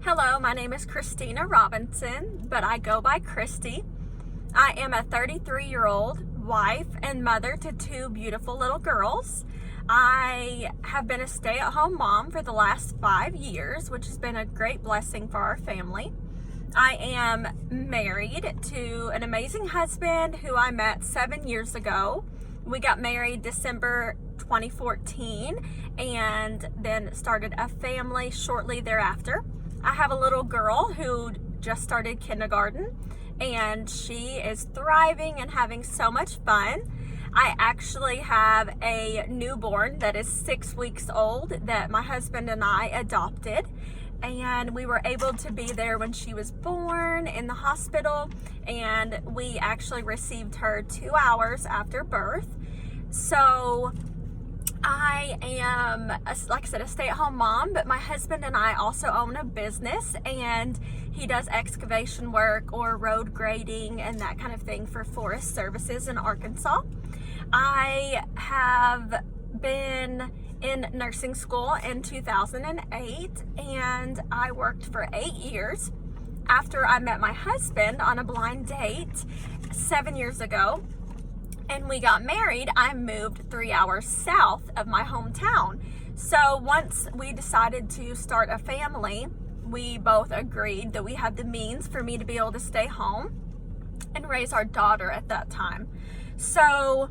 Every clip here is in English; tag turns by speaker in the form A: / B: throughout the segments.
A: Hello, my name is Christina Robinson, but I go by Christy. I am a 33-year-old wife and mother to two beautiful little girls. I have been a stay-at-home mom for the last 5 years, which has been a great blessing for our family. I am married to an amazing husband who I met 7 years ago. We got married December 2014 and then started a family shortly thereafter. I have a little girl who just started kindergarten and she is thriving and having so much fun. I actually have a newborn that is 6 weeks old that my husband and I adopted, and we were able to be there when she was born in the hospital, and we actually received her 2 hours after birth. So I am, like I said, a stay-at-home mom, but my husband and I also own a business, and he does excavation work or road grading and that kind of thing for Forest Services in Arkansas. I have been in nursing school in 2008, and I worked for 8 years. After I met my husband on a blind date 7 years ago, and we got married, I moved 3 hours south of my hometown. So once we decided to start a family, we both agreed that we had the means for me to be able to stay home and raise our daughter at that time. So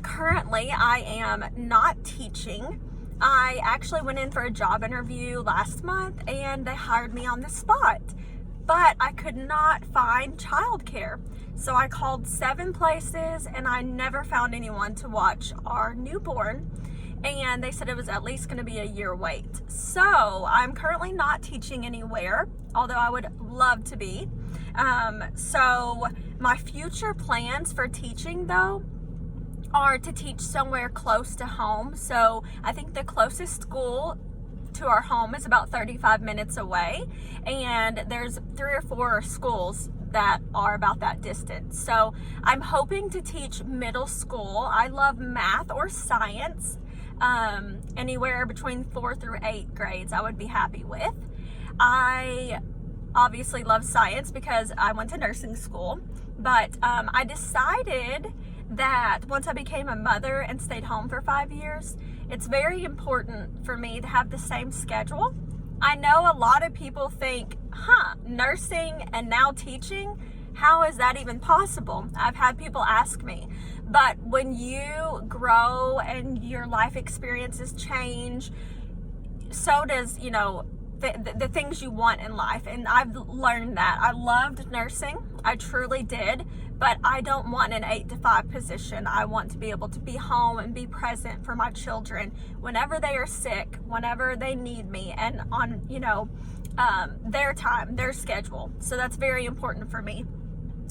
A: currently I am not teaching. I actually went in for a job interview last month and they hired me on the spot, but I could not find childcare. So I called 7 places and I never found anyone to watch our newborn, and they said it was at least going to be a year wait. So I'm currently not teaching anywhere, although I would love to be. So my future plans for teaching though are to teach somewhere close to home. So I think the closest school to our home is about 35 minutes away, and there's 3 or 4 schools that are about that distance. So I'm hoping to teach middle school. I love math or science. Anywhere between 4 through 8 grades I would be happy with. I obviously love science because I went to nursing school, but I decided that once I became a mother and stayed home for 5 years, it's very important for me to have the same schedule. I know a lot of people think, nursing and now teaching, how is that even possible? I've had people ask me, but when you grow and your life experiences change, so does, the things you want in life. And I've learned that. I loved nursing. I truly did. But I don't want an 8 to 5 position. I want to be able to be home and be present for my children whenever they are sick, whenever they need me, and on, their time, their schedule. So that's very important for me.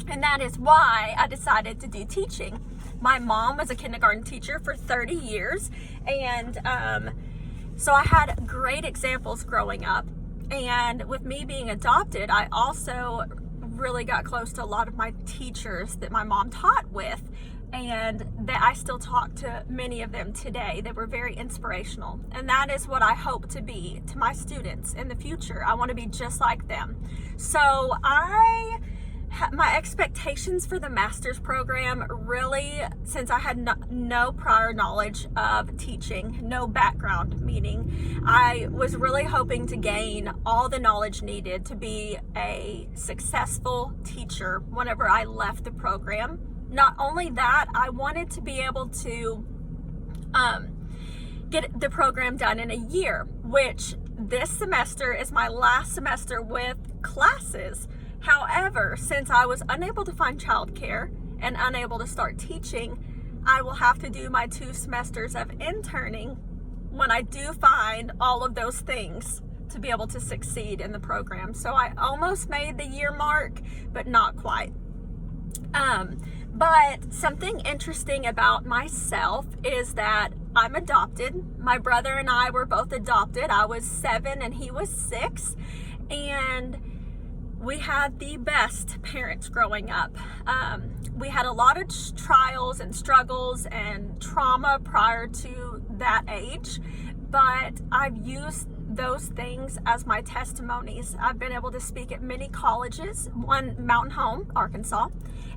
A: And that is why I decided to do teaching. My mom was a kindergarten teacher for 30 years. And so I had great examples growing up. And with me being adopted, I also really got close to a lot of my teachers that my mom taught with, and that I still talk to many of them today. They were very inspirational, and that is what I hope to be to my students in the future. I want to be just like them. So my expectations for the master's program, really, since I had no prior knowledge of teaching, no background, meaning I was really hoping to gain all the knowledge needed to be a successful teacher whenever I left the program. Not only that, I wanted to be able to get the program done in a year, which this semester is my last semester with classes. However, since I was unable to find childcare and unable to start teaching, I will have to do my 2 semesters of interning when I do find all of those things to be able to succeed in the program. So I almost made the year mark, but not quite. But something interesting about myself is that I'm adopted. My brother and I were both adopted. I was 7 and he was 6. And we had the best parents growing up. We had a lot of trials and struggles and trauma prior to that age, but I've used those things as my testimonies. I've been able to speak at many colleges, one Mountain Home, Arkansas,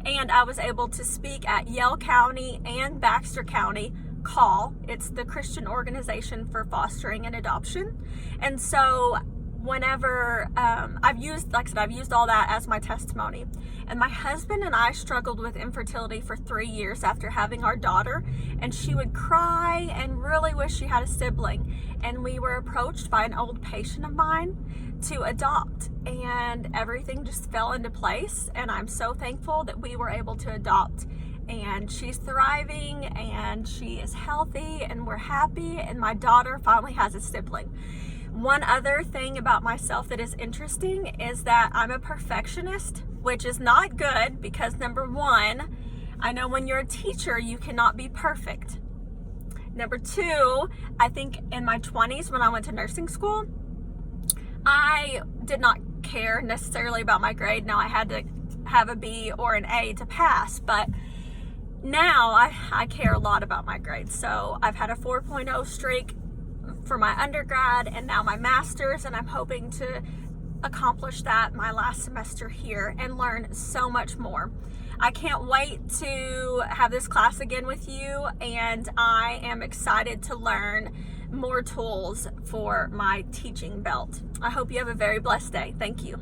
A: and I was able to speak at Yell County and Baxter County CALL. It's the Christian Organization for Fostering and Adoption. And so whenever I've used all that as my testimony. And my husband and I struggled with infertility for 3 years after having our daughter, and she would cry and really wish she had a sibling. And we were approached by an old patient of mine to adopt, and everything just fell into place. And I'm so thankful that we were able to adopt, and she's thriving and she is healthy and we're happy, and my daughter finally has a sibling. One other thing about myself that is interesting is that I'm a perfectionist, which is not good because, number one, I know when you're a teacher, you cannot be perfect. Number two, I think in my 20s when I went to nursing school, I did not care necessarily about my grade. Now I had to have a B or an A to pass, but now I care a lot about my grades. So I've had a 4.0 streak for my undergrad and now my master's, and I'm hoping to accomplish that my last semester here and learn so much more. I can't wait to have this class again with you, and I am excited to learn more tools for my teaching belt. I hope you have a very blessed day. Thank you.